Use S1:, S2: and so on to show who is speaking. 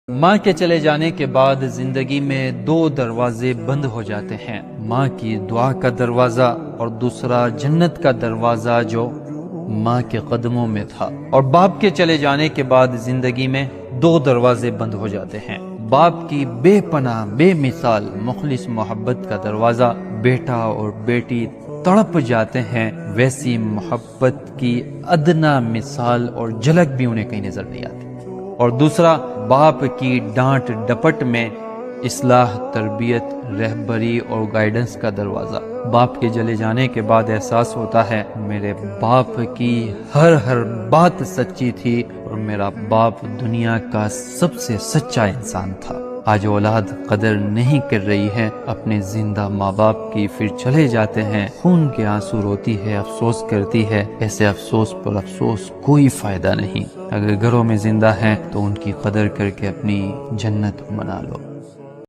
S1: ماں کے چلے جانے کے بعد زندگی میں دو دروازے بند ہو جاتے ہیں، ماں کی دعا کا دروازہ اور دوسرا جنت کا دروازہ جو ماں کے قدموں میں تھا۔ اور باپ کے چلے جانے کے بعد زندگی میں دو دروازے بند ہو جاتے ہیں، باپ کی بے پناہ بے مثال مخلص محبت کا دروازہ، بیٹا اور بیٹی تڑپ جاتے ہیں، ویسی محبت کی ادنا مثال اور جھلک بھی انہیں کہیں نظر نہیں آتی۔ اور دوسرا باپ کی ڈانٹ ڈپٹ میں اصلاح، تربیت، رہبری اور گائیڈنس کا دروازہ۔ باپ کے چلے جانے کے بعد احساس ہوتا ہے میرے باپ کی ہر بات سچی تھی اور میرا باپ دنیا کا سب سے سچا انسان تھا۔ آج اولاد قدر نہیں کر رہی ہے اپنے زندہ ماں باپ کی، پھر چلے جاتے ہیں، خون کے آنسو روتی ہے، افسوس کرتی ہے۔ ایسے افسوس پر افسوس کوئی فائدہ نہیں۔ اگر گھروں میں زندہ ہیں تو ان کی قدر کر کے اپنی جنت بنا لو۔